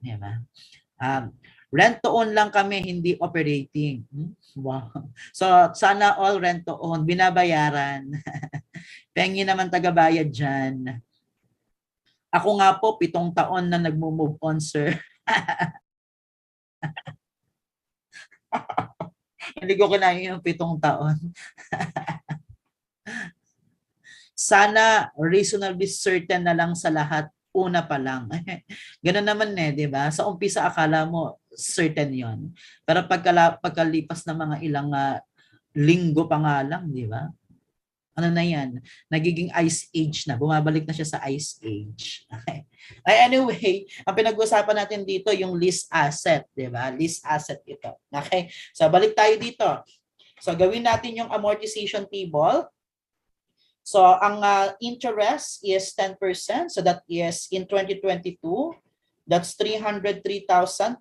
Diba? Rent to own lang kami, hindi operating. Wow. So, sana all rent to own, binabayaran. Pengi naman taga-bayad dyan. Ako nga po, 7 taon na nagmo-move on, sir. Hindi ko kinain yung 7 taon. Sana reasonably certain na lang sa lahat una pa lang. Ganun naman di ba? Sa umpisa akala mo certain yon. Pero pagkalipas ng mga ilang linggo pa nga lang, di ba? Ano na yan? Nagiging ice age na. Bumabalik na siya sa ice age. Okay. Anyway, ang pinag-uusapan natin dito yung lease asset, di ba? Lease asset ito. Okay? So balik tayo dito. So gawin natin yung amortization table. So, ang interest is 10%. So, that is in 2022, that's 303,263.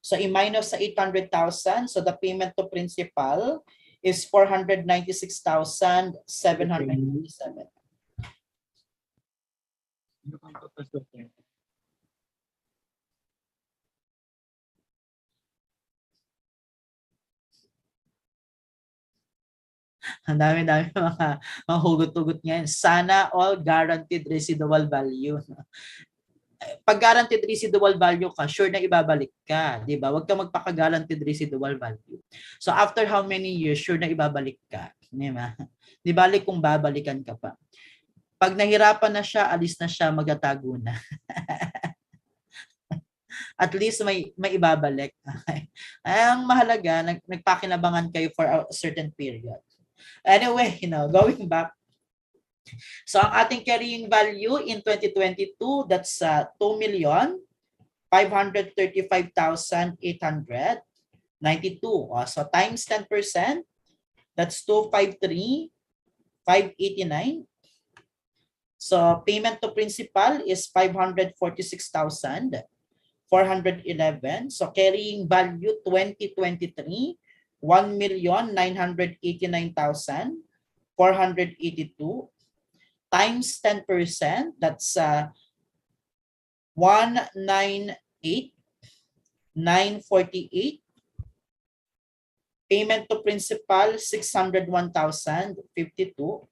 So, i-minus sa 800,000. So, the payment to principal is 496,787. Ang dami-dami mga hugot-hugot ngayon. Sana all guaranteed residual value. Pag guaranteed residual value ka, sure na ibabalik ka, di ba? Huwag ka magpaka-guaranteed residual value. So after how many years, sure na ibabalik ka, di ba? Di balik kung babalikan ka pa. Pag nahirapan na siya, alis na siya, magtatago na. At least may ibabalik. Okay. Ang mahalaga, nagpakinabangan kayo for a certain period. Anyway, going back. So, ang ating carrying value in 2022, that's 2,535,892. So, times 10%, that's 253,589. So, payment to principal is 546,411. So, carrying value 2023, 1,989,482 times 10%, that's 198,948. Payment to principal 601,052.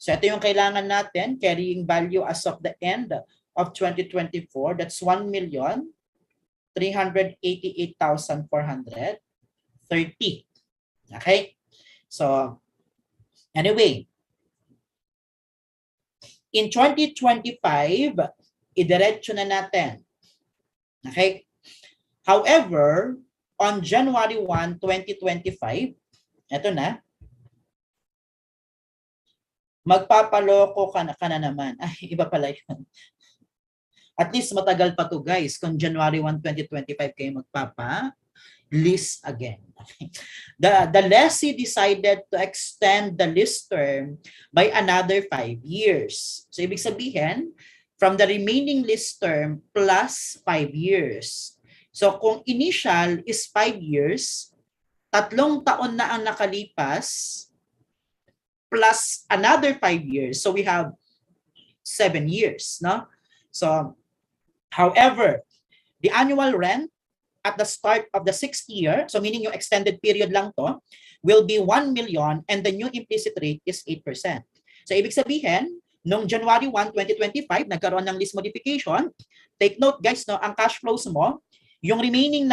So ito yung kailangan natin, carrying value as of the end of 2024, that's 1,388,430. Okay? So, anyway, in 2025, idiretso na natin. Okay? However, on January 1, 2025, ito na, magpapaloko ka na naman. Ay, iba pala yun. At least matagal pa to guys. Kung January 1, 2025 kayo magpapa-lease again. The lessee decided to extend the lease term by another 5 years. So ibig sabihin, from the remaining lease term plus 5 years. So kung initial is 5 years, 3 taon na ang nakalipas plus another 5 years. So we have 7 years, no? So however, the annual rent at the start of the 6th year, so meaning yung extended period lang to, will be 1 million and the new implicit rate is 8%. So ibig sabihin, noong January 1, 2025, nagkaroon ng lease modification. Take note guys, no, ang cash flows mo, yung remaining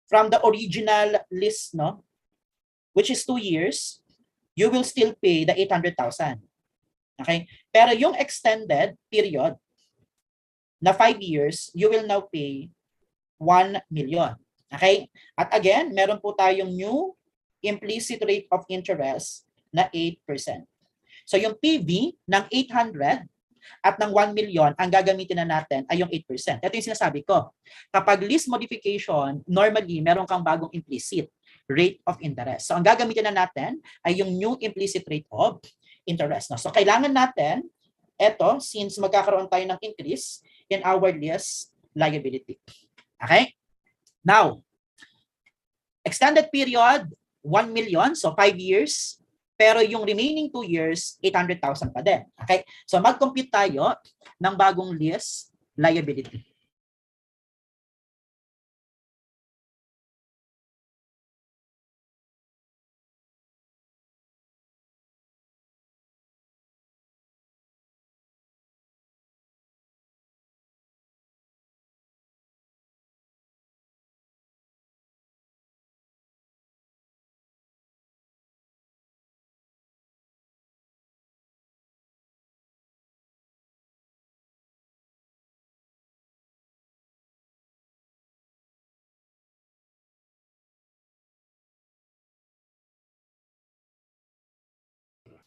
from the original lease, no, which is 2 years, you will still pay the 800,000. Okay? Pero yung extended period na 5 years, you will now pay 1 million. Okay? At again, meron po tayong new implicit rate of interest na 8%. So yung PV ng 800 at ng 1 million, ang gagamitin na natin ay yung 8%. Ito yung sinasabi ko. Kapag lease modification, normally meron kang bagong implicit rate of interest. So ang gagamitin na natin ay yung new implicit rate of interest. No? So kailangan natin, eto, since magkakaroon tayo ng increase in our lease liability. Okay? Now, extended period, 1 million, so 5 years. Pero yung remaining 2 years, 800,000 pa din. Okay? So mag-compute tayo ng bagong lease liability.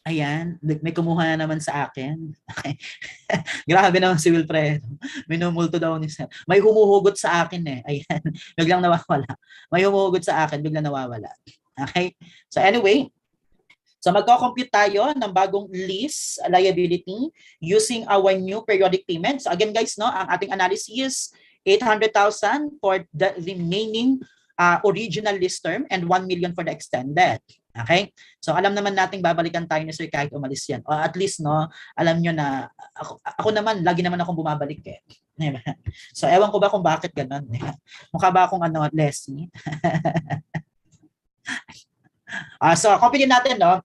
Ayan, may kumuha na naman sa akin. Okay. Grabe naman si Wilfredo. Minumulto daw ni Sir. May humuhugot sa akin eh. Ayan, biglang nawawala. May humuhugot sa akin, biglang nawawala. Okay? So anyway, so magko-compute tayo ng bagong lease liability using our new periodic payment. So again guys, no, ang ating analysis 800,000 for the remaining original lease term and 1 million for the extended. Okay? So alam naman nating babalikan tayo ni Sir kahit umalis yan. O at least no, alam nyo na ako naman, lagi naman akong bumabalik eh. So ewan ko ba kung bakit ganun. Mukha ba akong Leslie? So compute natin no,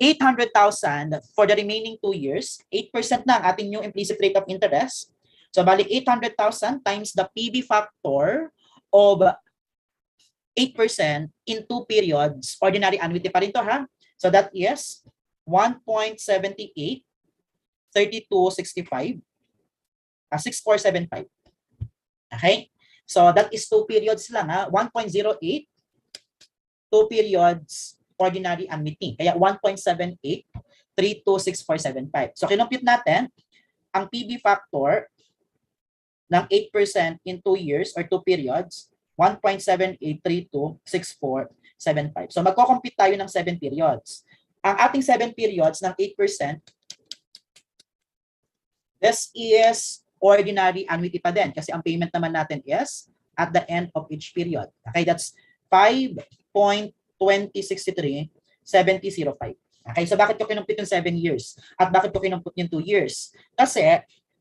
800,000 for the remaining 2 years, 8% na ang ating new implicit rate of interest. So bali 800,000 times the PB factor of 8% in 2 periods, ordinary annuity pa rin to ha. So that is 1.78, 3265, 6475. Okay? So that is 2 periods lang ha. 1.08, 2 periods, ordinary annuity. Kaya 1.78, 326475. So kinompute natin ang PB factor ng 8% in 2 years or 2 periods, 1.78326475. So magko-compute tayo ng 7 periods. Ang ating 7 periods ng 8%, this is ordinary annuity pa din kasi ang payment naman natin is at the end of each period. Okay, that's 5.2063.7005. Okay, so bakit ko kinumpute yung 7 years? At bakit ko kinumpute yung 2 years? Kasi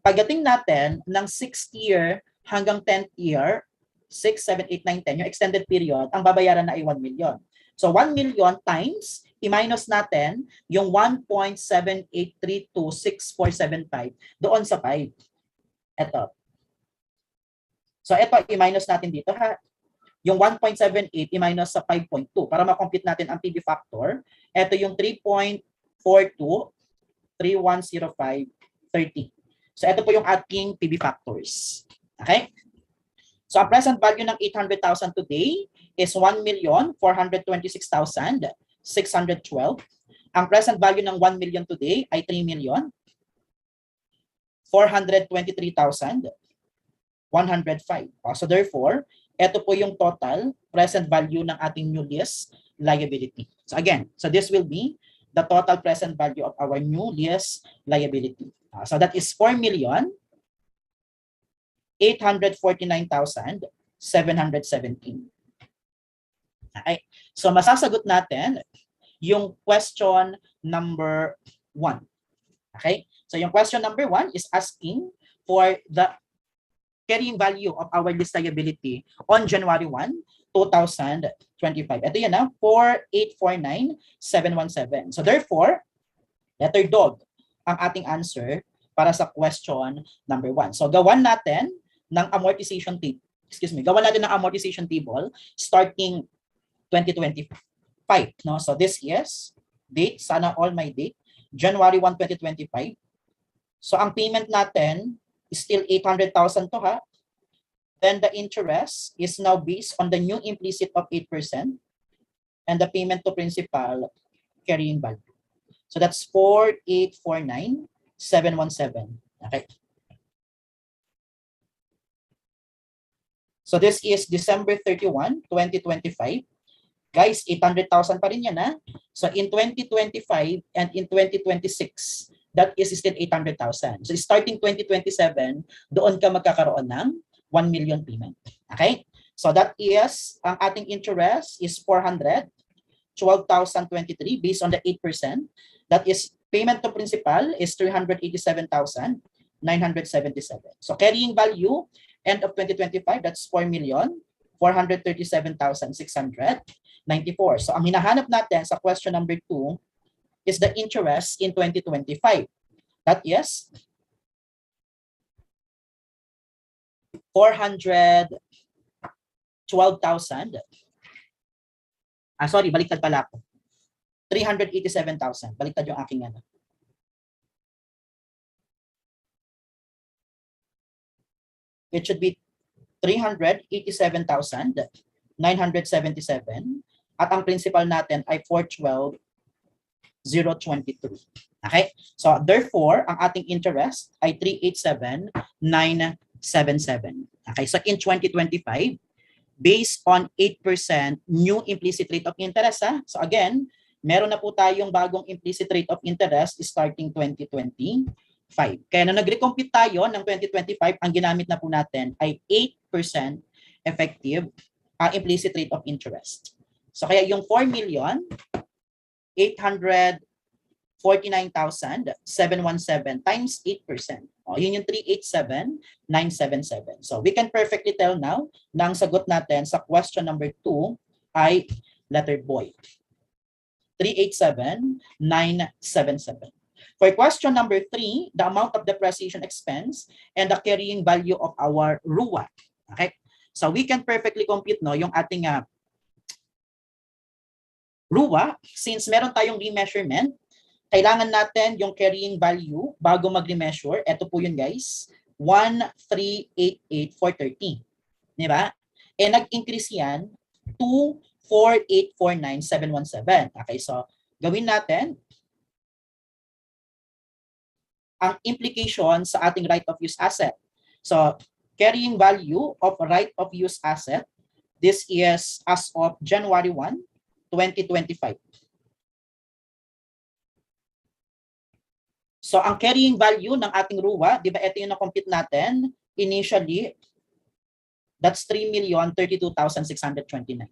pagdating natin ng 6th year hanggang 10th year, 6, 7, 8, 9, 10, yung extended period, ang babayaran na ay 1 million. So 1 million times, i-minus natin yung 1.78326475 doon sa 5. Ito. So ito, i-minus natin dito ha. Yung 1.78 i-minus sa 5.2 para ma-compute natin ang PB factor. Ito yung 3.42, 3105, 30. So ito po yung ating PB factors. Okay? So ang present value ng 800,000 today is 1,426,612. Ang present value ng 1 million today ay 3,423,105. So therefore, ito po yung total present value ng ating new lease liability. So again, so this will be the total present value of our new lease liability. So that is 4,849,717. Okay. So masasagot natin yung question number 1. Okay. So yung question number 1 is asking for the carrying value of our lease liability on January 1, 2025. Ito yan na, 4,849,717. So therefore, letter dog ang ating answer para sa question number 1. So gawan natin ng amortization table. Gawan natin ng amortization table starting 2025. No? So this is date, sana all my date, January 1, 2025. So ang payment natin is still 800,000 to ha. Then the interest is now based on the new implicit of 8% and the payment to principal carrying value. So that's 4,849,717. Okay. So this is December 31, 2025. Guys, 800,000 pa rin yan ha. So in 2025 and in 2026, that is still 800,000. So starting 2027, doon ka magkakaroon ng 1 million payment. Okay? So that is, ang ating interest is 412,023 based on the 8%. That is, payment to principal is 387,000. 977. So carrying value, end of 2025, that's 4,437,694. So ang hinahanap natin sa question number 2 is the interest in 2025. That is 412,000. Sorry, baliktad pala ako. 387,000. Baliktad yung aking ano. It should be 387,977 at ang principal natin ay 412,023. Okay? So therefore, ang ating interest ay 387,977. Okay? So in 2025, based on 8% new implicit rate of interest. So again, meron na po tayong bagong implicit rate of interest starting 2025. Kaya na nag-recompute tayo ng 2025, ang ginamit na po natin ay 8% effective implicit rate of interest. So kaya yung 4,849,717 times 8%. Yun yung 387,977. So we can perfectly tell now na ang sagot natin sa question number 2 ay letter boy. 387,977. For question number 3, the amount of depreciation expense and the carrying value of our RUA. Okay? So we can perfectly compute yung ating RUA. Since meron tayong remeasurement, kailangan natin yung carrying value bago mag-remeasure. Ito po yun guys, 1,388,430. Diba? Nag-increase yan to 4,849,717. Okay, so gawin natin ang implication sa ating right of use asset. So, carrying value of right of use asset, this is as of January 1, 2025. So, ang carrying value ng ating RUA, di ba ito yung na-compute natin, initially, that's 3,032,629.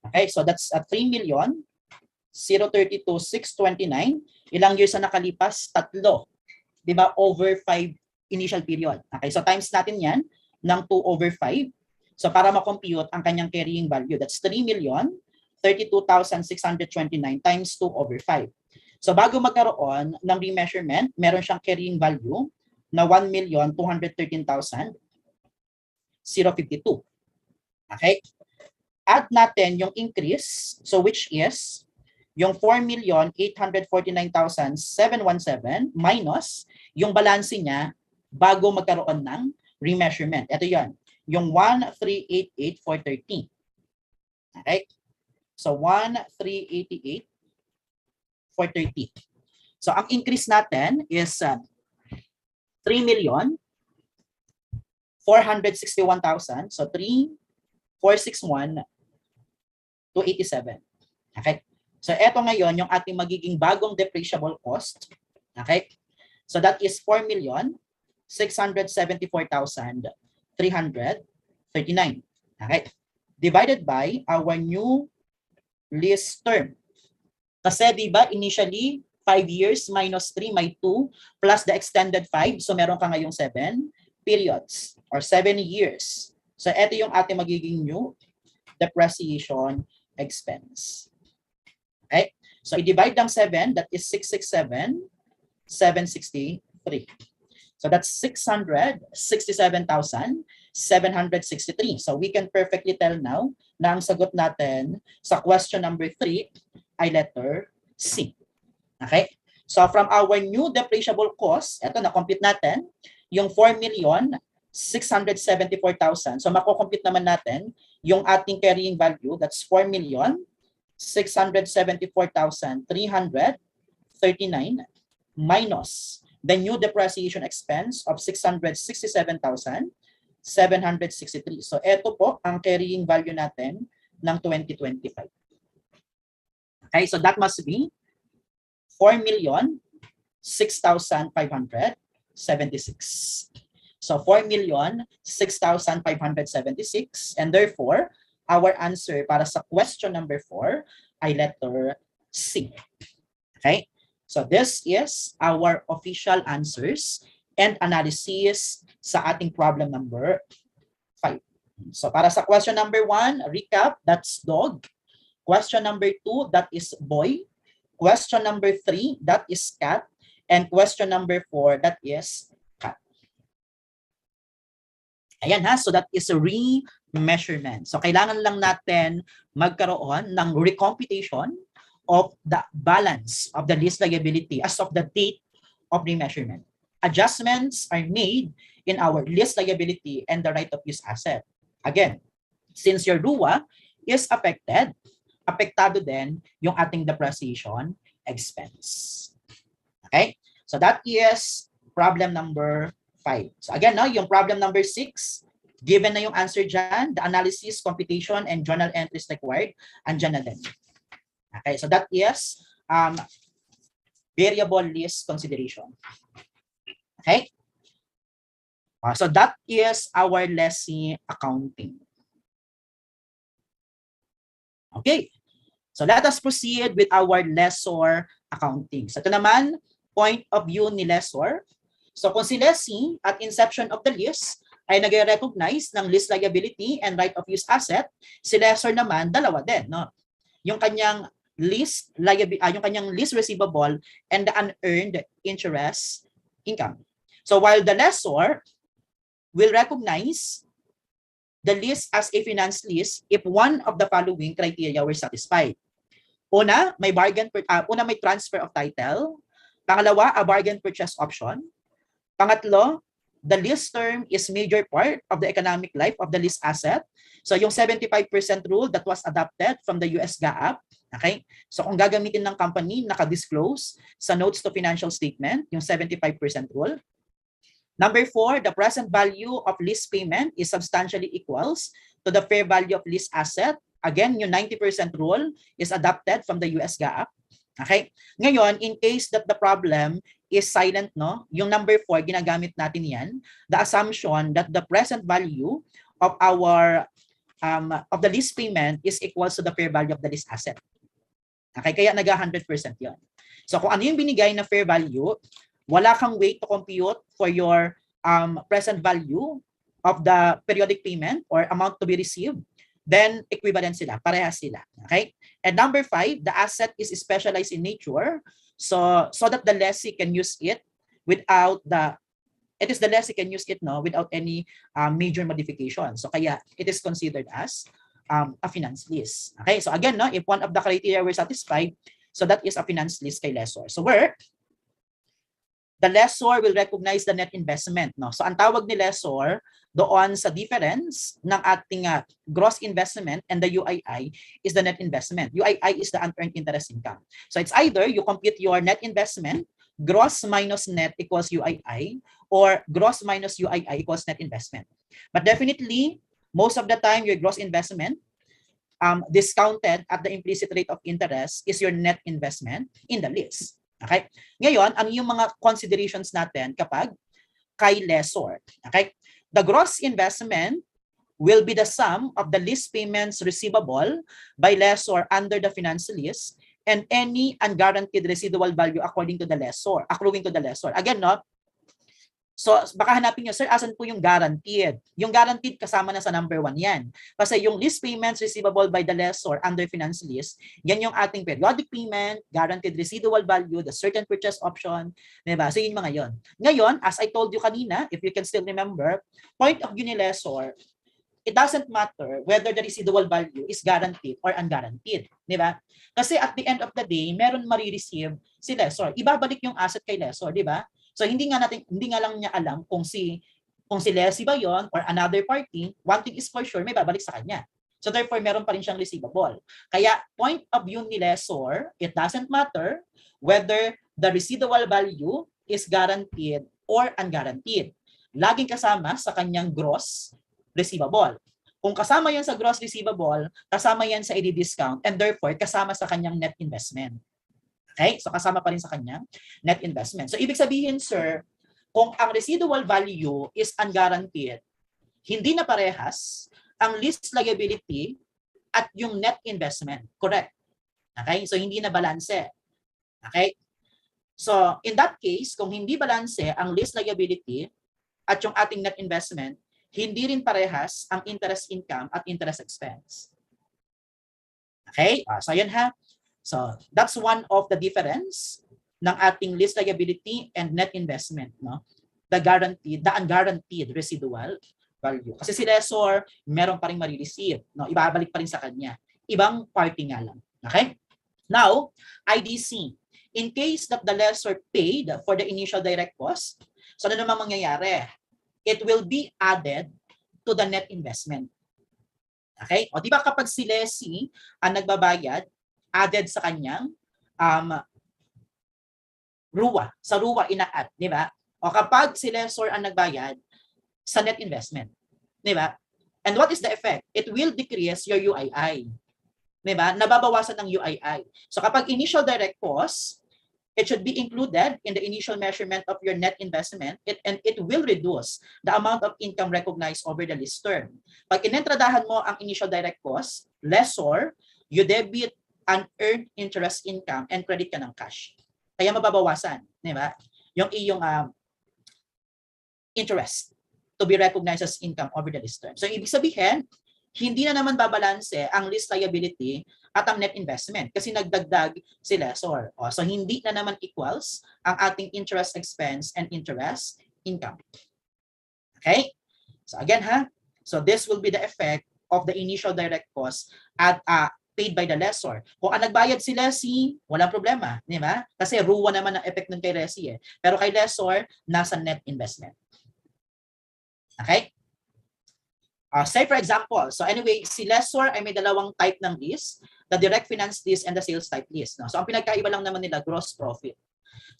Okay, so that's 3,032,629. Ilang years na nakalipas? 3. Di ba? Over 5 initial period. Okay, so times natin yan ng 2 over 5. So para ma-compute ang kanyang carrying value, that's 3,032,629 times 2 over 5. So bago magkaroon ng remeasurement, meron siyang carrying value na 1,213,052. Okay? Add natin yung increase, so which is yung 4,849,717 minus yung balance niya bago magkaroon ng remeasurement. Ito yan, yung 1,388,430. Okay? So 1,388,430. So ang increase natin is 3,461,000. So 3,461,287. Okay? So eto ngayon yung ating magiging bagong depreciable cost. Okay? So that is 4,674,339. Okay? Divided by our new lease term. Kasi di ba initially 5 years minus 3 may 2 plus the extended 5. So meron ka ngayong 7 periods or 7 years. So eto yung ating magiging new depreciation expense. Okay? So i-divide ng 7, that is 667,763. So that's 667,763. So we can perfectly tell now na ang sagot natin sa question number 3 ay letter C. Okay? So from our new depreciable cost, ito na-compute natin, yung 4,674,000. So mako-compute naman natin yung ating carrying value, that's 4,674,339 minus the new depreciation expense of 667,763. So ito po ang carrying value natin ng 2025. Okay, so that must be 4,006,576. So 4,006,576, and therefore our answer para sa question number 4 ay letter C. Okay? So this is our official answers and analysis sa ating problem number 5. So para sa question number 1, recap, that's dog. Question number 2, that is boy. Question number 3, that is cat. And question number 4, that is cat. Ayan ha, so that is a remeasurement. So kailangan lang natin magkaroon ng recomputation of the balance of the lease liability as of the date of remeasurement. Adjustments are made in our lease liability and the right of use asset. Again, since your RUA is affected, apektado din yung ating depreciation expense. Okay? So that is problem number 5. So again, no, yung problem number 6, given na yung answer dyan, the analysis, computation, and journal entries required, andyan na din. Okay, so that is variable lease consideration. Okay? So that is our lessee accounting. Okay. So let us proceed with our lessor accounting. So ito naman, point of view ni lessor. So kung si lessee at inception of the lease ay nag-recognize ng lease liability and right of use asset, si lessor naman dalawa din, no? Yung kanyang lease liability, yung kanyang lease receivable and the unearned interest income. So while the lessor will recognize the lease as a finance lease if one of the following criteria were satisfied. Una, may may transfer of title. Pangalawa, a bargain purchase option. Pangatlo, the lease term is major part of the economic life of the lease asset. So yung 75% rule that was adopted from the US GAAP. Okay? So kung gagamitin ng company, naka-disclose sa notes to financial statement, yung 75% rule. Number 4, the present value of lease payment is substantially equals to the fair value of lease asset. Again, yung 90% rule is adopted from the US GAAP. Okay? Ngayon, in case that the problem is silent, no? Yung number 4, ginagamit natin yan. The assumption that the present value of our of the lease payment is equals to the fair value of the lease asset. Okay? Kaya nag-100% yun. So kung ano yung binigay na fair value, wala kang way to compute for your present value of the periodic payment or amount to be received, then equivalent sila, parehas sila. Okay? And number 5, the asset is specialized in nature, so that the lessee can use it without without any major modification. So kaya it is considered as a finance lease. Okay? So again, no, if one of the criteria were satisfied, so that is a finance lease kay lessor. So where the lessor will recognize the net investment, no? So ang tawag ni lessor doon sa difference ng ating gross investment and the UII is the net investment. UII is the unearned interest income. So it's either you compute your net investment, gross minus net equals UII, or gross minus UII equals net investment. But definitely, most of the time, your gross investment discounted at the implicit rate of interest is your net investment in the lease. Okay? Ngayon, ano yung mga considerations natin kapag kay lessor? Okay? The gross investment will be the sum of the lease payments receivable by lessor under the finance lease and any unguaranteed residual value according to the lessor, accruing to the lessor. Again, no? So baka hanapin nyo, sir, asan po yung guaranteed? Yung guaranteed kasama na sa number 1 yan. Kasi yung lease payments receivable by the lessor under finance lease, yan yung ating periodic payment, guaranteed residual value, the certain purchase option, diba? So yun mga yon. Ngayon, as I told you kanina, if you can still remember, point of view ni lessor, it doesn't matter whether the residual value is guaranteed or unguaranteed, di ba? Kasi at the end of the day, meron marireceive si lessor. Ibabalik yung asset kay lessor, di ba? So hindi nga lang niya alam kung si lessee ba yon or another party. One thing is for sure, may babalik sa kanya. So therefore, meron pa rin siyang receivable. Kaya point of view ni lessor, it doesn't matter whether the residual value is guaranteed or unguaranteed. Laging kasama sa kanyang gross receivable. Kung kasama yan sa gross receivable, kasama yan sa i-discount and therefore kasama sa kanyang net investment. Okay? So kasama pa rin sa kanyang net investment. So ibig sabihin, sir, kung ang residual value is unguaranteed, hindi na parehas ang lease liability at yung net investment. Correct? Okay? So hindi na balanse. Okay? So, in that case, kung hindi balanse ang lease liability at yung ating net investment, hindi rin parehas ang interest income at interest expense. Okay? So, ayan ha. So, that's one of the difference ng ating lease liability and net investment, no? The unguaranteed residual value. Kasi si lessor, meron pa rin marireceive, no? Ibabalik pa rin sa kanya. Ibang party nga lang. Okay? Now, IDC. In case that the lessor paid for the initial direct cost, so ano naman mangyayari? It will be added to the net investment. Okay? O di ba kapag si lessee ang nagbabayad, added sa kanyang RUA. Sa RUA ina-add, di ba? O kapag si lessor ang nagbayad, sa net investment. Di ba? And what is the effect? It will decrease your UII. Di ba? Nababawasan ng UII. So kapag initial direct cost, it should be included in the initial measurement of your net investment, and it will reduce the amount of income recognized over the lease term. Pag inentradahan mo ang initial direct cost, lessor, you debit unearned interest income and credit ka ng cash. Kaya mababawasan, di ba? Yung iyong interest to be recognized as income over the lease term. So ibig sabihin, hindi na naman babalanse ang lease liability at ang net investment kasi nagdagdag si lessor. So hindi na naman equals ang ating interest expense and interest income. Okay? So again ha, so this will be the effect of the initial direct cost at paid by the lessor. Kung ang nagbayad si lessee, walang problema, di ba? Kasi RUA naman ang effect ng kay lessee eh. Pero kay lessor, nasa net investment. Okay? Say for example, so anyway, si lessor ay may dalawang type ng lease, the direct finance lease and the sales type lease. No? So ang pinagkaiba lang naman nila, gross profit.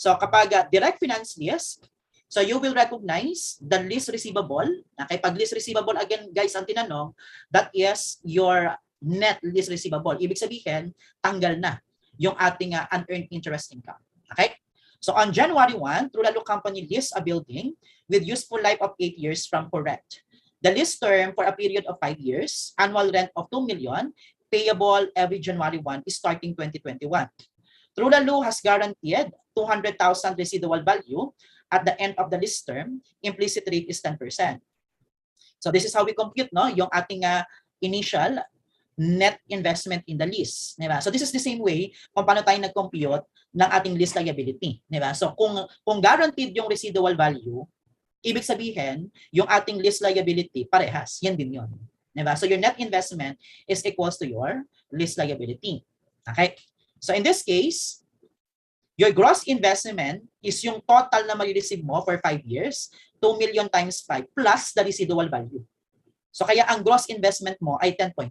So kapag direct finance lease, so you will recognize the lease receivable. Okay, pag lease receivable, again guys, ang tinanong, that is your net lease receivable. Ibig sabihin, tanggal na yung ating unearned interest income. Okay? So on January 1, Trulalo Company leased a building with useful life of 8 years from Correct. The lease term for a period of 5 years, annual rent of 2 million, payable every January 1 starting 2021. Trulalo has guaranteed 200,000 residual value at the end of the lease term. Implicit rate is 10%. So this is how we compute no, yung ating initial net investment in the lease. Diba? So this is the same way kung paano tayo nag-compute ng ating lease liability. Diba? So kung guaranteed yung residual value, ibig sabihin, yung ating lease liability, parehas. Yan din yun. Diba? So your net investment is equals to your lease liability. Okay? So in this case, your gross investment is yung total na ma-receive mo for 5 years, 2 million times 5 plus the residual value. So kaya ang gross investment mo ay 10.2.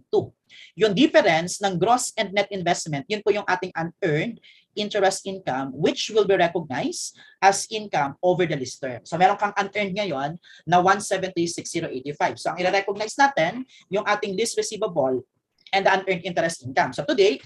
Yung difference ng gross and net investment, yun po yung ating unearned interest income which will be recognized as income over the lease term. So meron kang unearned ngayon na 176,085. So ang i-recognize natin yung ating lease receivable and the unearned interest income. So today,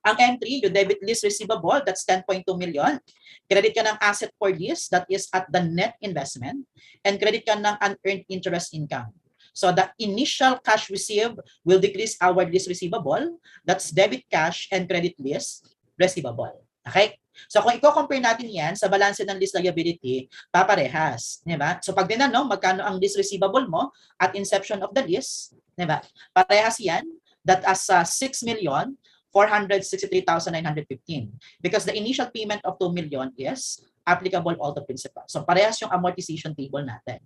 ang entry, you debit lease receivable, that's 10.2 million. Credit ka ng asset for lease, that is at the net investment. And credit ka ng unearned interest income. So the initial cash received will decrease our lease receivable. That's debit cash and credit lease receivable. Okay? So kung i-compare natin yan sa balance ng lease liability, paparehas. Diba? So pag tinanong magkano ang lease receivable mo at inception of the lease, diba? Parehas yan. That as 6,463,915. Because the initial payment of 2 million is applicable all to principal. So parehas yung amortization table natin.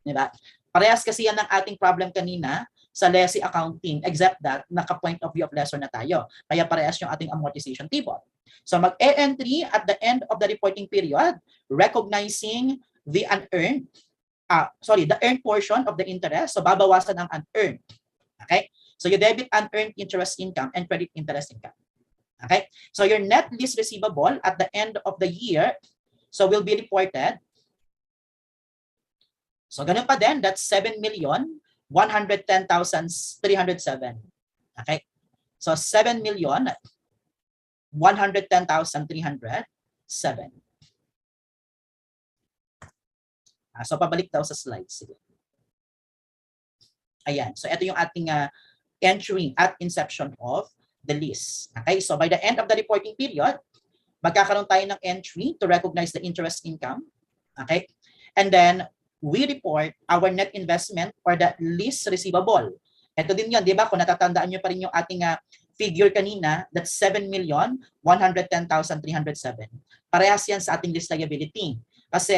Diba? Parehas kasi yan ng ating problem kanina sa lessee accounting, except that naka-point of view of lessor na tayo. Kaya parehas yung ating amortization table. So mag-e-entry at the end of the reporting period, recognizing the unearned, the earned portion of the interest. So babawasan ang unearned. Okay? So you debit unearned interest income and credit interest income. Okay? So your net lease receivable at the end of the year, so will be reported. So ganun pa din, that's 7,110,307. Okay? So 7,110,307. So pabalik daw sa slides. Sige. Ayan. So ito yung ating entry at inception of the lease. Okay? So by the end of the reporting period, magkakaroon tayo ng entry to recognize the interest income. Okay? And then, we report our net investment or the lease receivable. Ito din yun, di ba? Kung natatandaan nyo pa rin yung ating figure kanina, that's 7,110,307. Parehas yan sa ating lease liability. Kasi,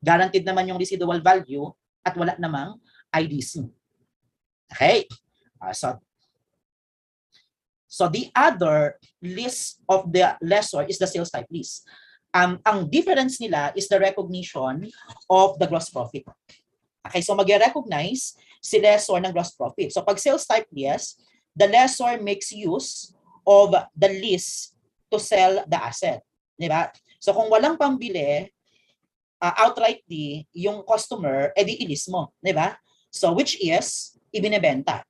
guaranteed naman yung residual value at wala namang IDC. Okay? So the other list of the lessor is the sales type lease. Ang difference nila is the recognition of the gross profit. Okay, so mag-recognize si lessor ng gross profit. So pag sales type lease, the lessor makes use of the lease to sell the asset. Diba? So kung walang pambili, outrightly, yung customer, edi i-lease mo. Diba? So which is, ibinebenta.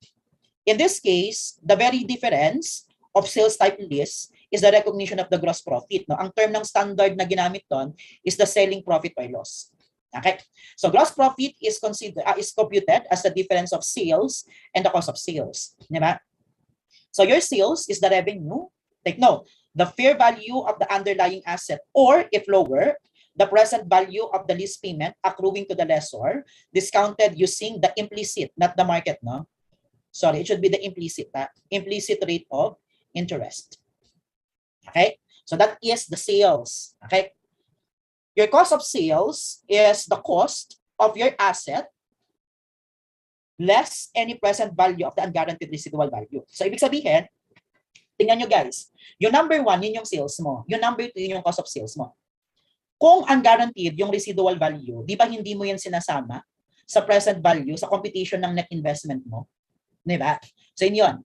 In this case, the very difference of sales type lease is the recognition of the gross profit. No? Ang term ng standard na ginamit doon is the selling profit or loss. Okay? So gross profit is computed as the difference of sales and the cost of sales. Diba? So your sales is the revenue. Take note, the fair value of the underlying asset, or if lower, the present value of the lease payment accruing to the lessor, discounted using the implicit, not the market, no? Sorry, it should be the implicit rate of interest. Okay? So that is the sales. Okay? Your cost of sales is the cost of your asset less any present value of the unguaranteed residual value. So ibig sabihin, tingnan nyo guys, yung number 1, yun yung sales mo. Yung number 2, yun yung cost of sales mo. Kung unguaranteed yung residual value, di ba hindi mo yan sinasama sa present value, sa computation ng net investment mo? Diba? So yun.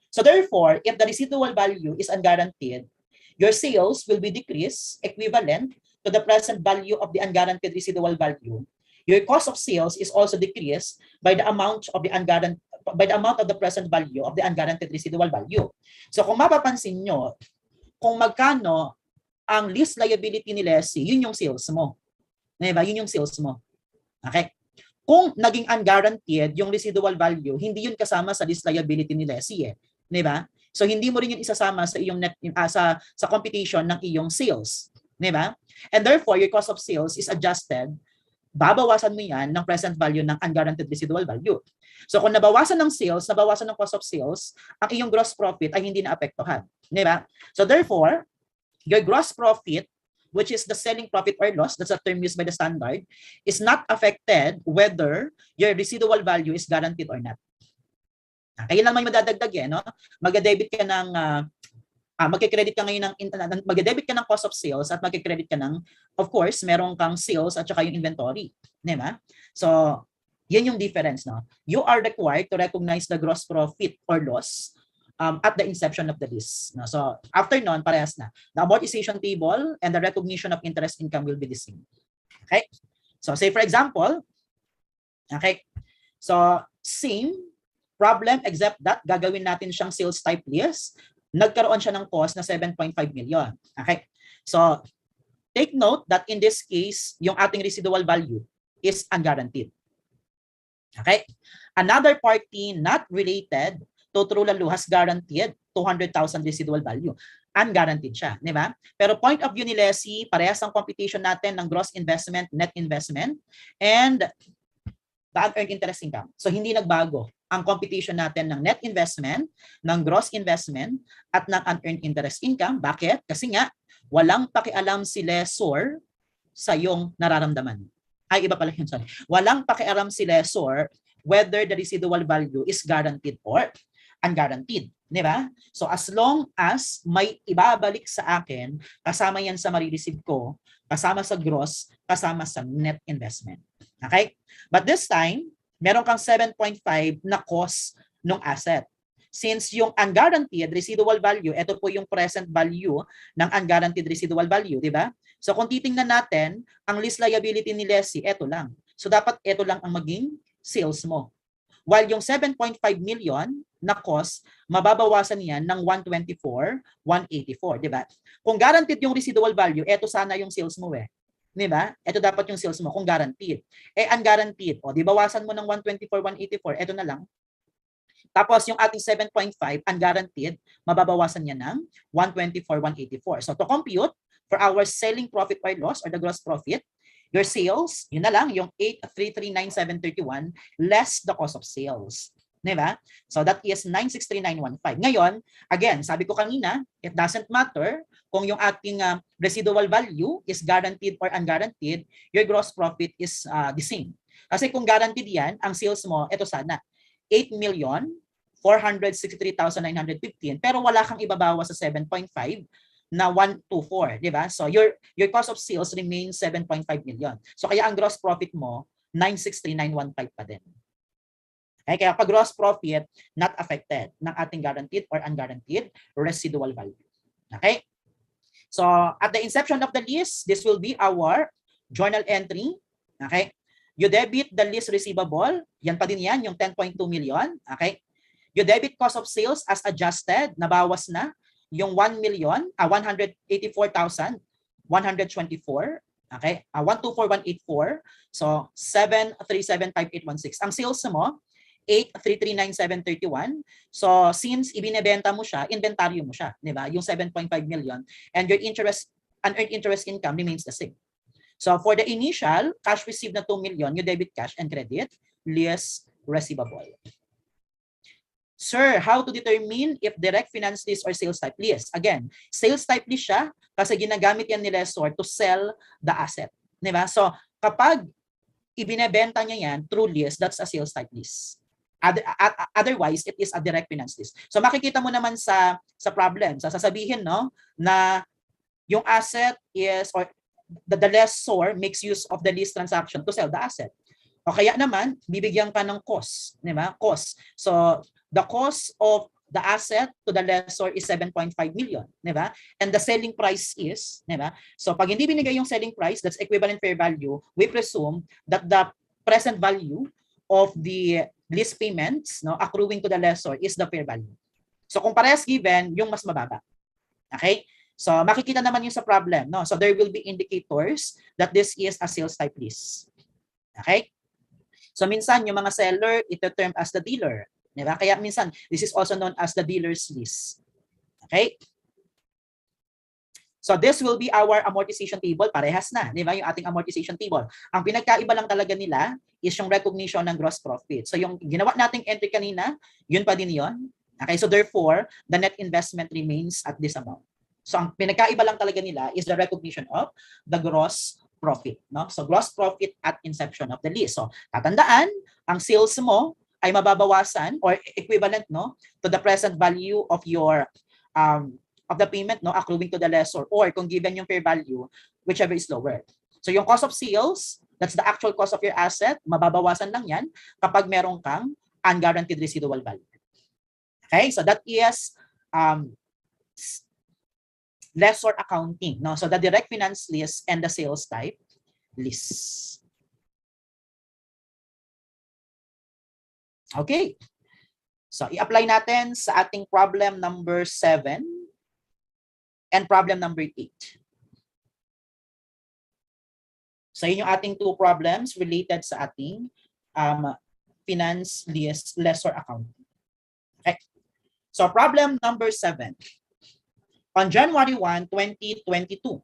So therefore, if the residual value is unguaranteed, your sales will be decreased equivalent to the present value of the unguaranteed residual value. Your cost of sales is also decreased by the amount of the present value of the unguaranteed residual value. So kung mapapansin nyo, kung magkano ang lease liability ni lessee, yun yung sales mo. Diba? Yun yung sales mo. Okay? Kung naging unguaranteed yung residual value, hindi yun kasama sa lease liability ni lessee. Diba? So hindi mo rin yun isasama sa iyong net sa computation ng iyong sales. Diba? And therefore, your cost of sales is adjusted. Babawasan mo yan ng present value ng unguaranteed residual value. So kung nabawasan ng sales, nabawasan ng cost of sales, ang iyong gross profit ay hindi naapektuhan. Diba? So therefore, your gross profit, which is the selling profit or loss, that's a term used by the standard, is not affected whether your residual value is guaranteed or not. Kaya lang may madadagdag no? Mag-debit ka ng magke-credit ka ngayon ng mag-debit ka ng cost of sales at magke-credit ka ng, of course, meron kang sales at saka yung inventory, di ba? So, yan yung difference, no? You are required to recognize the gross profit or loss at the inception of the lease. No? So, after nun, parehas na. The amortization table and the recognition of interest income will be the same. Okay? So, say for example, okay, so same problem except that gagawin natin siyang sales type lease. Nagkaroon siya ng cost na 7.5 million. Okay? So, take note that in this case, yung ating residual value is unguaranteed. Okay? Another party not related to True Lalo has guaranteed 200,000 residual value. Unguaranteed siya, di ba? Pero point of view ni lessee, parehas ang computation natin ng gross investment, net investment, and the unearned interest income. So hindi nagbago ang computation natin ng net investment, ng gross investment, at ng unearned interest income. Bakit? Kasi nga, walang pakialam si lessor sa iyong nararamdaman. Ay, iba pala yun, sorry. Walang pakialam si lessor whether the residual value is guaranteed or unguaranteed. Di ba? So as long as may ibabalik sa akin, kasama yan sa marireceive ko, kasama sa gross, kasama sa net investment. Okay? But this time, meron kang 7.5 na cost ng asset. Since yung unguaranteed residual value, ito po yung present value ng unguaranteed residual value, di ba? So kung titingnan natin, ang lease liability ni lessee, ito lang. So dapat ito lang ang maging sales mo. While yung 7.5 million na cost, mababawasan yan ng 124, 184, di ba? Kung guaranteed yung residual value, ito sana yung sales mo eh. Di ba? Ito dapat yung sales mo kung guaranteed. Eh, unguaranteed. O, di bawasan mo ng 124, 184, ito na lang. Tapos yung ating 7.5, unguaranteed, mababawasan niya ng 124, 184. So to compute, for our selling profit or loss or the gross profit, your sales, yun na lang, yung 8,339,731 less the cost of sales. Diba? So that is 963,915. Ngayon, again, sabi ko kanina, it doesn't matter kung yung ating residual value is guaranteed or unguaranteed, your gross profit is the same. Kasi kung guaranteed yan, ang sales mo, ito sana, 8,463,915, pero wala kang ibabawas sa 7.5 na 124, di ba? So your cost of sales remains 7.5 million. So kaya ang gross profit mo 963,915 pa din. Okay, kaya pag gross profit not affected ng ating guaranteed or unguaranteed residual value. Okay? So at the inception of the lease, this will be our journal entry. Okay? You debit the lease receivable, yan pa din yan, yung 10.2 million. Okay? You debit cost of sales as adjusted, nabawas na yung 184,124. Okay? 124,184. So 737,5816. Ang sales mo 8,339,731. So since ibinebenta mo siya, inventaryo mo siya, di ba? Yung 7.5 million and your unearned interest income remains the same. So for the initial cash received na 2 million, you debit cash and credit lease receivable. Sir, how to determine if direct finance lease or sales type lease? Again, sales type lease siya kasi ginagamit yan ni lessor to sell the asset. Di ba? So kapag ibinebenta niya yan through lease, that's a sales type lease. Otherwise, it is a direct finance lease. So makikita mo naman sa problem, sasabihin no na yung asset is or the lessor makes use of the lease transaction to sell the asset. O kaya naman bibigyan ka ng cost, di ba? Cost. So the cost of the asset to the lessor is 7.5 million, di ba? And the selling price is, di ba? So pag hindi binigay yung selling price, that's equivalent fair value, we presume that the present value of the lease payments no accruing to the lessor is the fair value. So kung parehas given, yung mas mababa. Okay? So makikita naman yung sa problem, no? So there will be indicators that this is a sales type lease. Okay? So minsan yung mga seller ito term as the dealer, di ba? Kaya minsan this is also known as the dealer's lease. Okay? So this will be our amortization table, parehas na, di ba? Yung ating amortization table. Ang pinagkaiba lang talaga nila is yung recognition ng gross profit. So yung ginawa nating entry kanina, yun pa din yun. Okay, so therefore, the net investment remains at this amount. So ang pinagkaiba lang talaga nila is the recognition of the gross profit, no? So gross profit at inception of the lease. So tatandaan, ang sales mo ay mababawasan or equivalent no to the present value of your of the payment no accruing to the lessor, or kung given yung fair value, whichever is lower. So yung cost of sales, that's the actual cost of your asset, mababawasan lang yan kapag meron kang unguaranteed residual value. Okay, so that is lessor accounting, no? So the direct finance lease and the sales type lease. Okay. So i-apply natin sa ating problem number 7 and problem number 8. So yun yung ating two problems related sa ating finance lease lessor accounting. Okay. So problem number 7. On January 1, 2022,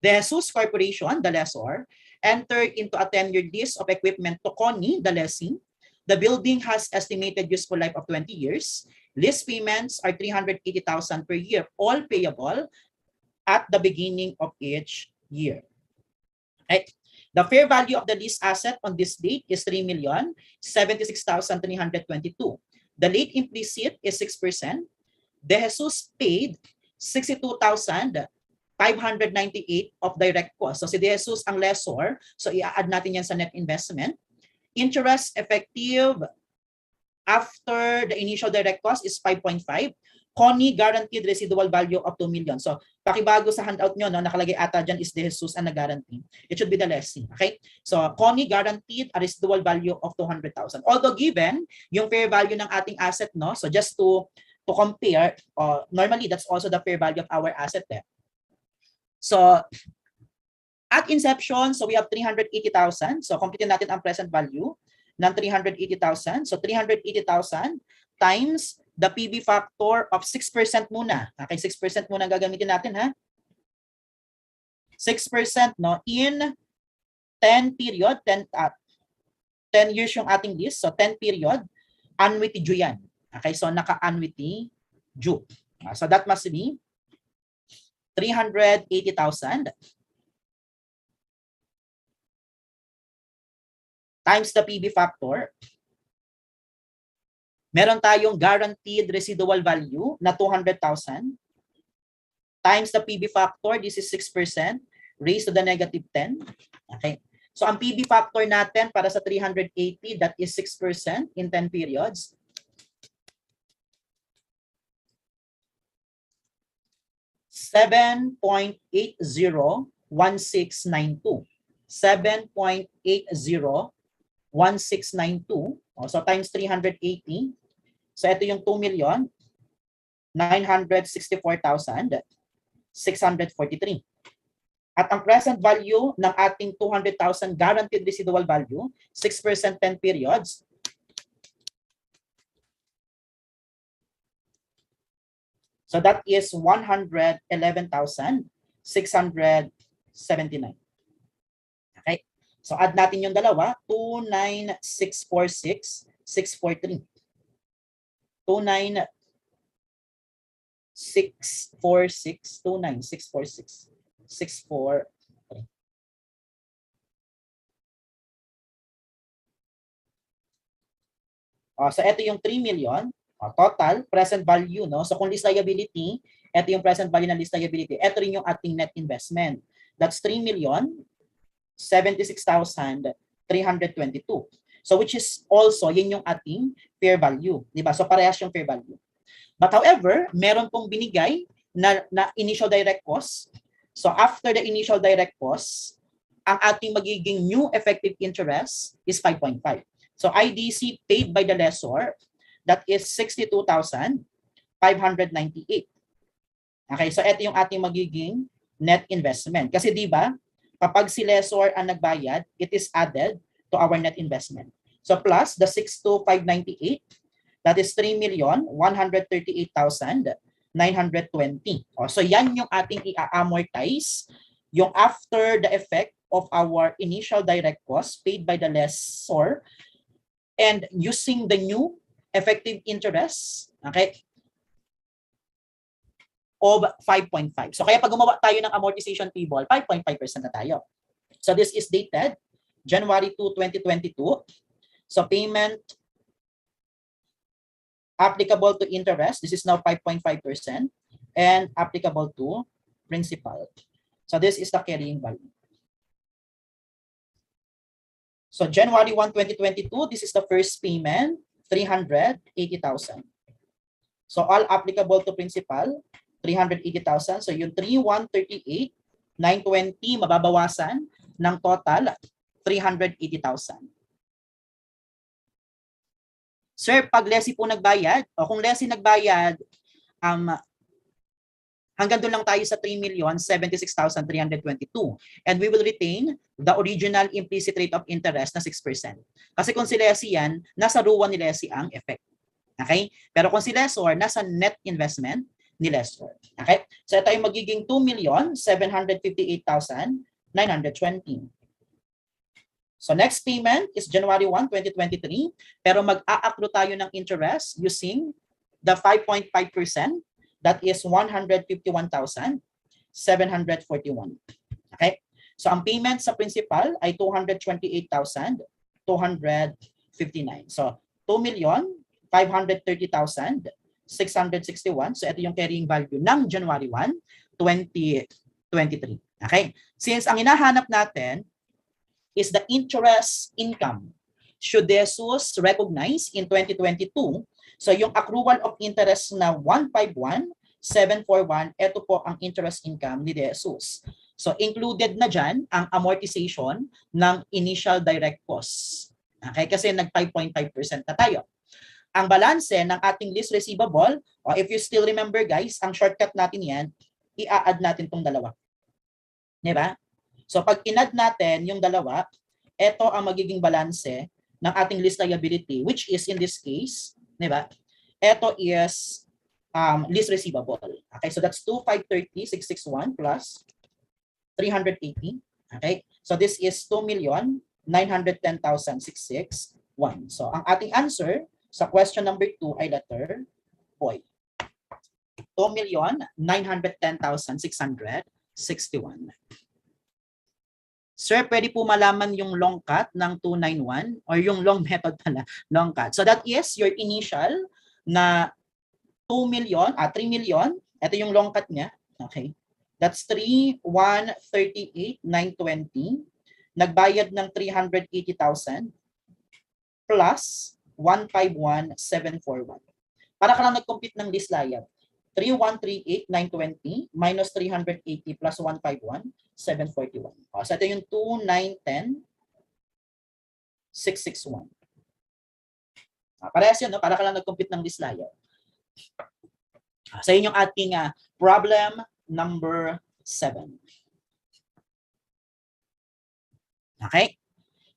the Jesus Corporation, the lessor, entered into a 10-year lease of equipment to Connie, the lessee. The building has estimated useful life of 20 years. Lease payments are 380,000 per year, all payable at the beginning of each year. Right. The fair value of the lease asset on this date is 3,076,322. The late implicit is 6%. De Jesus paid 62,598 of direct cost. So si De Jesus ang lessor, so i-add natin yan sa net investment. Interest effective after the initial direct cost is 5.5. Connie guaranteed residual value of 2 million. So pakibago sa handout nyo, no, nakalagay ata dyan is De Jesus ang nag-guarantee. It should be the lessee. Okay? So Connie guaranteed a residual value of 200,000. Although given yung fair value ng ating asset, no, so just to compare, normally that's also the fair value of our asset there. So at inception, so we have 380,000. So compute natin ang present value ng 380,000. So 380,000 times the PB factor of 6% muna. Okay, 6% muna gagamitin natin ha. 6%, no, in 10 period, 10 years yung ating list. So 10 period, annuity due yan. Okay, so naka-annuity due. So that must be 380,000 times the PB factor. Meron tayong guaranteed residual value na 200,000 times the PB factor. This is 6% raised to the negative 10. Okay. So ang PB factor natin para sa 380, that is 6% in 10 periods. $7.801692. 7.801692. So times 380. So ito yung 2,964,643. At ang present value ng ating 200,000 guaranteed residual value, 6% 10 periods, so that is 111,679. Okay? So add natin yung dalawa, 29,646,643. 29,646, 643. So ito yung 3 million. Total present value, no? So kung lease liability, ito yung present value ng lease liability. Ito rin yung ating net investment. That's 3,076,322. So which is also yun yung ating fair value, di ba? So parehas yung fair value. But however, meron pong binigay na initial direct cost. So after the initial direct cost, ang ating magiging new effective interest is 5.5. So IDC paid by the lessor, that is 62,598. Okay, so ito yung ating magiging net investment. Kasi di ba, kapag si lessor ang nagbayad, it is added to our net investment. So plus the 62,598, that is 3,138,920. So yan yung ating i-amortize, yung after the effect of our initial direct cost paid by the lessor and using the new effective interest, okay, of 5.5. So kaya pag gumawa tayo ng amortization table, 5.5% na tayo. So this is dated January 2, 2022. So payment applicable to interest, this is now 5.5% and applicable to principal. So this is the carrying value. So January 1, 2022, this is the first payment, 380,000. So all applicable to principal, 380,000. So yung 3,138,920 mababawasan ng total 380,000. Sir, pag lessee po nagbayad, o kung lessee nagbayad, hanggang doon lang tayo sa 3,076,322. And we will retain the original implicit rate of interest na 6%. Kasi kung si lessee yan, nasa ruwan ni lessee ang effect. Okay? Pero kung si lessor, nasa net investment ni lessor. Okay? So ito ay magiging 2,758,920. So next payment is January 1, 2023. Pero mag-a-accrue tayo ng interest using the 5.5%. That is 151,741. Okay? So ang payment sa principal ay 228,259. So 2,530,661. So ito yung carrying value ng January 1, 2023. Okay? Since ang hinahanap natin is the interest income. Should Jesus recognize in 2022? So yung accrual of interest na 151,741, ito po ang interest income ni Jesus. So included na dyan ang amortization ng initial direct costs. Okay, kasi nag 5.5% na tayo. Ang balanse ng ating lease receivable, o if you still remember guys, ang shortcut natin yan, i-add natin tong dalawa. Diba? So pag in-add natin yung dalawa, ito ang magiging balanse ng ating lease liability, which is in this case, diba? Ito is lease receivable. Okay, so that's 2,530,661 plus 380. Okay? So this is 2,910,661. So ang ating answer sa question number 2 ay letter boy. 2,910,661. Sir, pwede po malaman yung long cut ng 291 or yung long method pala, long cut. So that is your initial na 3 million. Ito yung long cut niya. Okay. That's 3,138,920. Nagbayad ng 380,000 plus 151,741. Para ka lang nag-compute ng dislayab. 3,138,920 minus 380 plus 151,741. So ito yung 2,910,661. Parehas yun, no? Para ka lang nag-compute ng dislayab. Sa inyong ating problem number 7. Okay?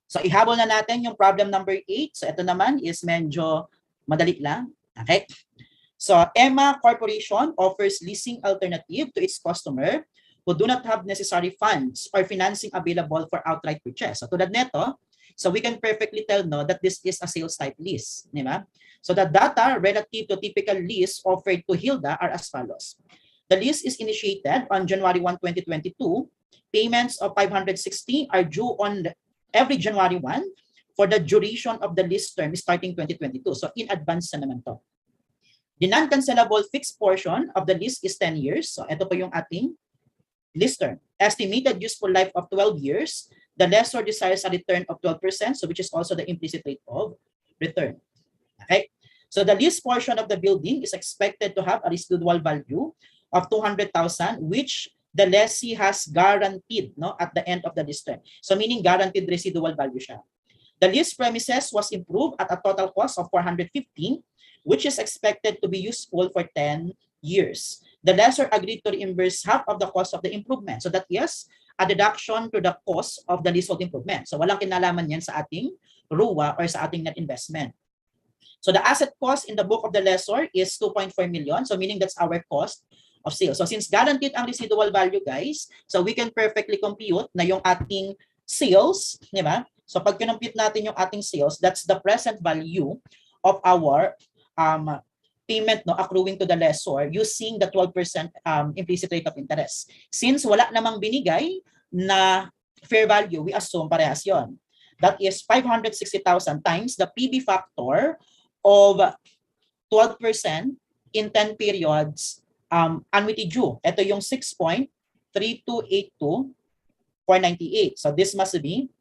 So ihabol na natin yung problem number 8. So ito naman is medyo madali lang. Okay? So Emma Corporation offers leasing alternative to its customer who do not have necessary funds or financing available for outright purchase. So tulad nito, so we can perfectly tell no that this is a sales type lease, di ba? So the data relative to typical lease offered to Hilda are as follows. The lease is initiated on January 1, 2022. Payments of 560 are due on every January 1 for the duration of the lease term starting 2022. So in advance na naman to. The non-cancelable fixed portion of the lease is 10 years. So ito po yung ating lease term. Estimated useful life of 12 years. The lessor desires a return of 12%, so which is also the implicit rate of return. Okay? So the lease portion of the building is expected to have a residual value of 200,000, which the lessee has guaranteed at the end of the lease term. So meaning guaranteed residual value siya. The lease premises was improved at a total cost of 415, which is expected to be useful for 10 years. The lessor agreed to reimburse half of the cost of the improvement. So that is a deduction to the cost of the leasehold improvement. So walang kinalaman yan sa ating RUA or sa ating net investment. So the asset cost in the book of the lessor is 2.4 million. So meaning that's our cost of sale. So since guaranteed ang residual value, guys, so we can perfectly compute na yung ating sales, di ba? So pag kinompute natin yung ating sales, that's the present value of our payment accruing to the lessor using the 12% implicit rate of interest. Since wala namang binigay na fair value, we assume parehas yon. That is 560,000 times the PB factor of 12% in 10 periods annuity due. Ito yung 6.3282,498. So this must be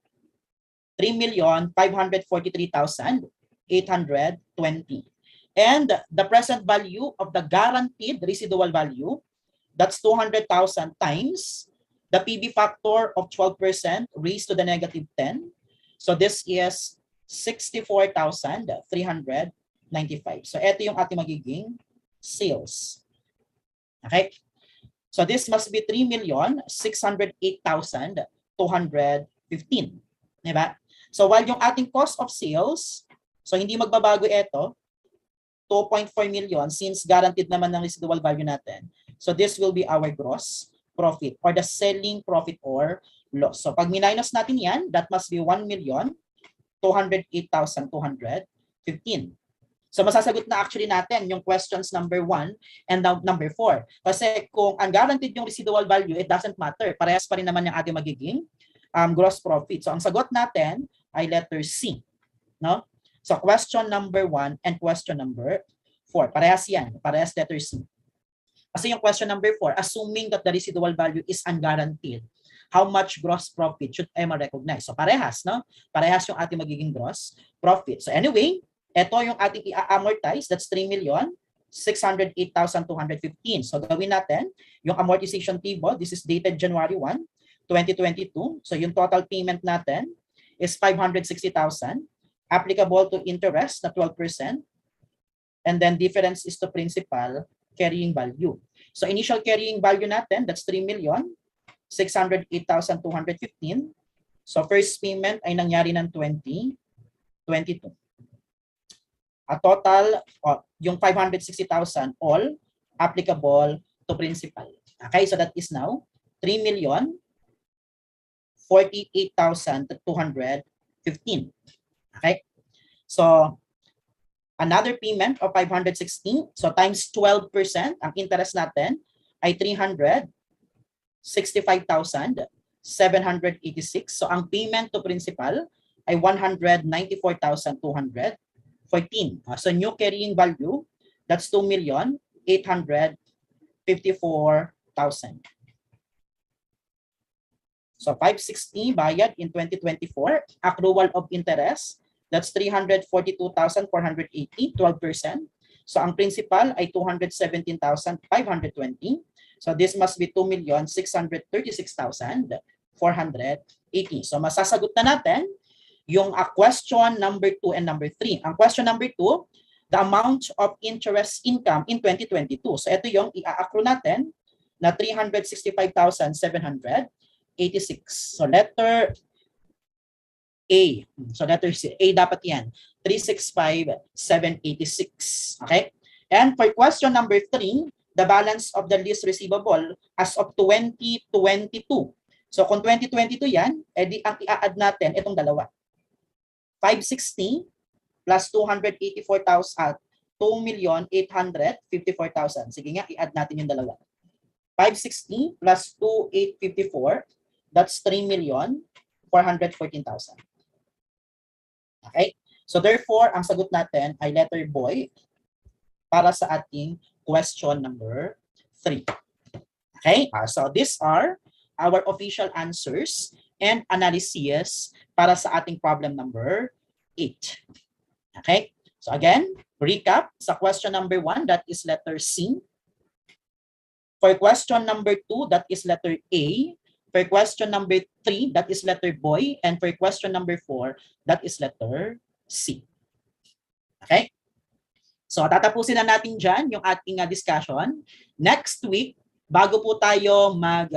3,543,820. And the present value of the guaranteed residual value, that's 200,000 times the PB factor of 12% raised to the negative 10. So this is 64,395. So ito yung ating magiging sales. Okay? So this must be 3,608,215. Diba? So while yung ating cost of sales, so hindi magbabago ito, 2.4 million since guaranteed naman ng residual value natin. So this will be our gross profit or the selling profit or loss. So pag minus natin yan, that must be 1,208,215. So masasagot na actually natin yung questions number 1 and number 4. Kasi kung unguaranteed yung residual value, it doesn't matter. Parehas pa rin naman yung ating magiging gross profit. So ang sagot natin ay letter C. No? So question number 1 and question number 4. Parehas yan. Parehas letter C. Kasi yung question number 4, assuming that the residual value is unguaranteed, how much gross profit should Emma recognize? So parehas, no? Parehas yung ating magiging gross profit. So anyway, ito yung ating i-amortize. That's 3,608,215. So gawin natin yung amortization table. This is dated January 1, 2022. So yung total payment natin is 560,000. Applicable to interest na 12%. And then difference is to principal carrying value. So initial carrying value natin, that's 3,608,215. So first payment ay nangyari ng 2022. A total, yung 560,000 all applicable to principal. Okay, so that is now 3,608,215. 48,215. Okay? So, another payment of 516. So, times 12%, ang interest natin ay 365,786. So, ang payment to principal ay 194,214. So, new carrying value, that's 2,854,000. So 560 bayad in 2024, accrual of interest, that's 342,480, 12%. So ang principal ay 217,520. So this must be 2,636,480. So masasagot na natin yung question number 2 and number 3. Ang question number 2, the amount of interest income in 2022. So ito yung i-accrue natin na 365,786. So letter A. So letter C. A dapat yan. 365,786. Okay? And for question number 3, the balance of the lease receivable as of 2022. So kung 2022 yan, edi ang i-add natin itong dalawa. 560 plus 284,000, 2,854,000. Sige nga, i-add natin yung dalawa. 560 plus 2,854, that's 3,414,000. Okay? So therefore, ang sagot natin ay letter boy para sa ating question number 3. Okay? So these are our official answers and analysis para sa ating problem number 8. Okay? So again, recap sa question number 1, that is letter C. For question number 2, that is letter A. For question number 3, that is letter boy. And for question number 4, that is letter C. Okay? So tatapusin na natin dyan yung ating discussion. Next week, bago po tayo mag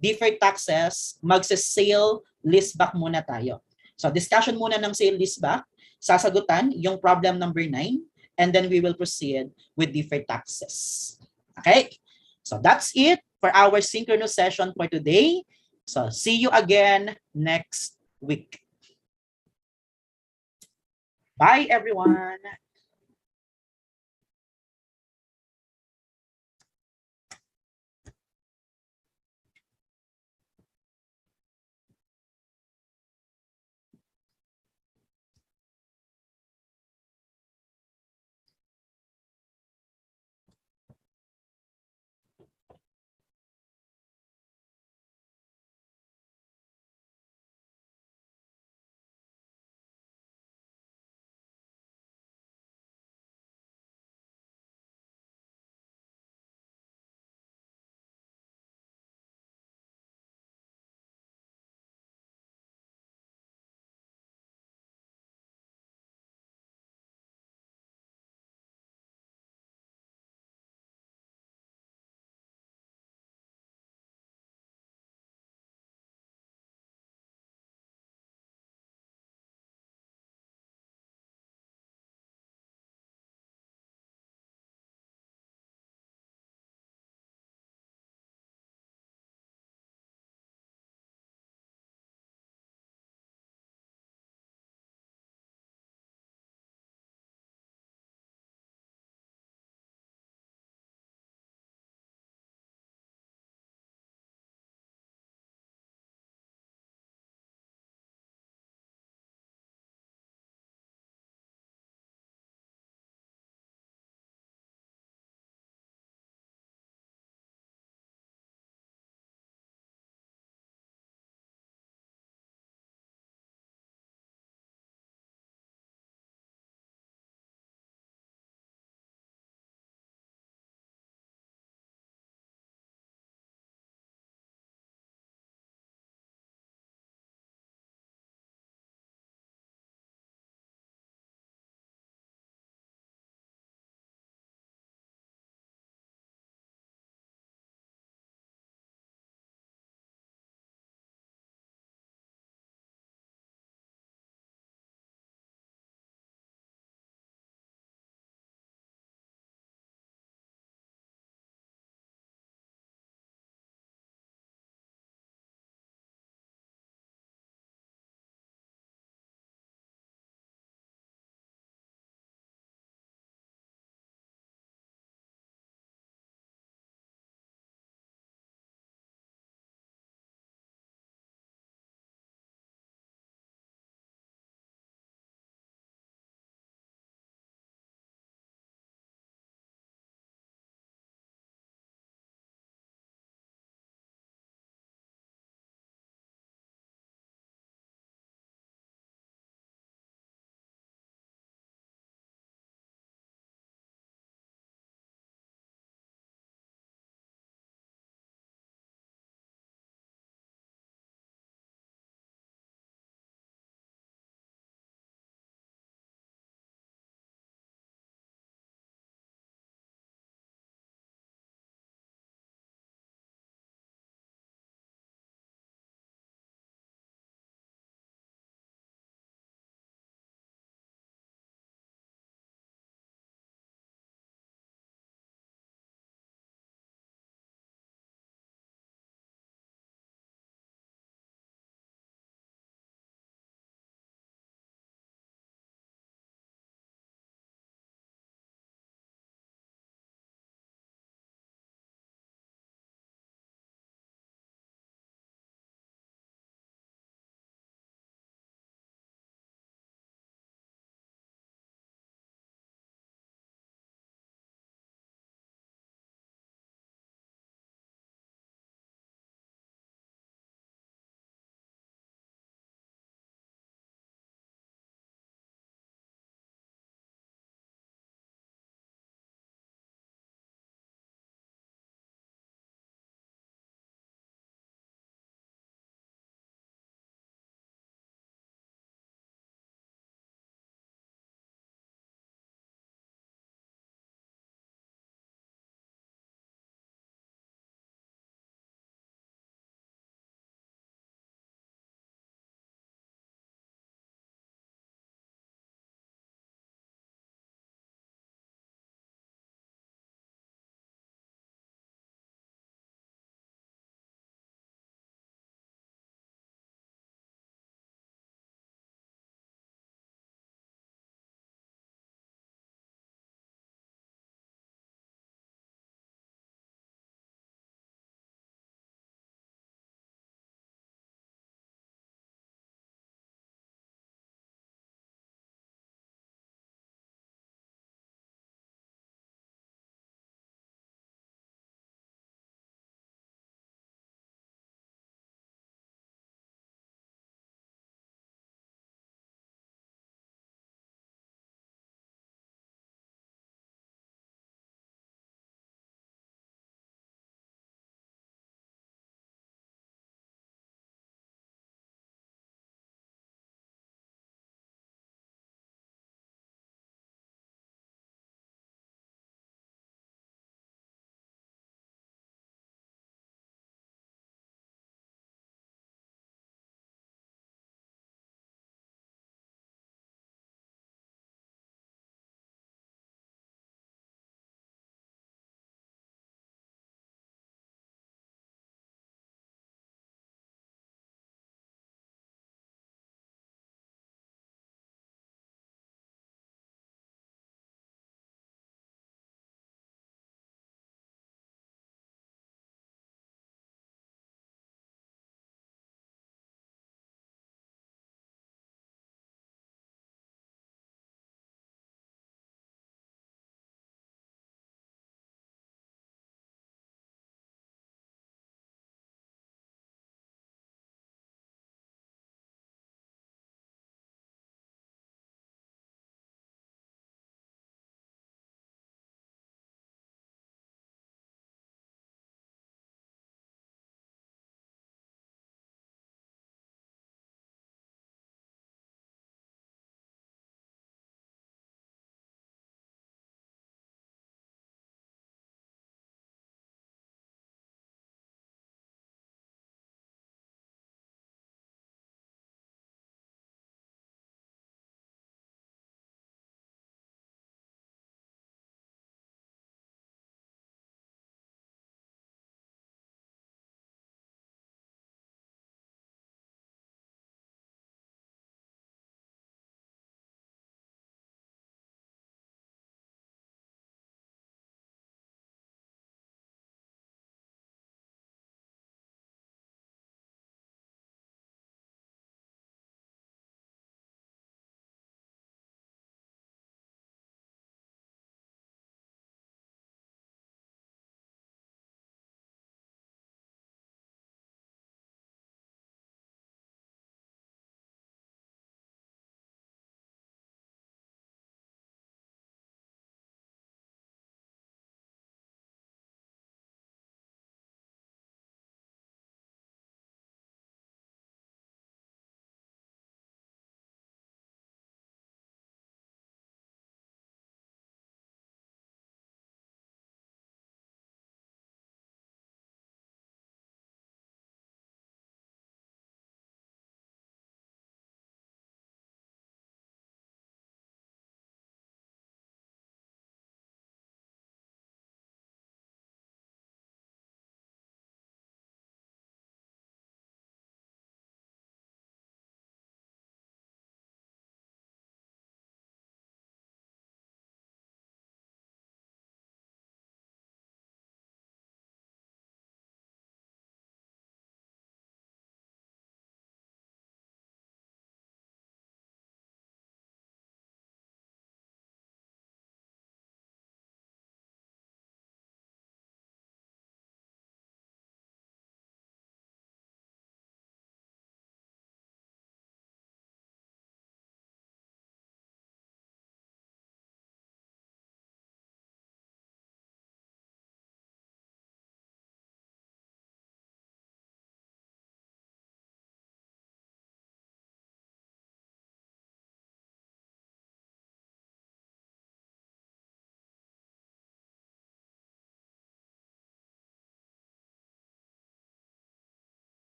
deferred taxes, magsa-sale leaseback muna tayo. So discussion muna ng sale leaseback, sasagutan yung problem number 9, and then we will proceed with deferred taxes. Okay? So that's it for our synchronous session for today. So see you again next week. Bye everyone.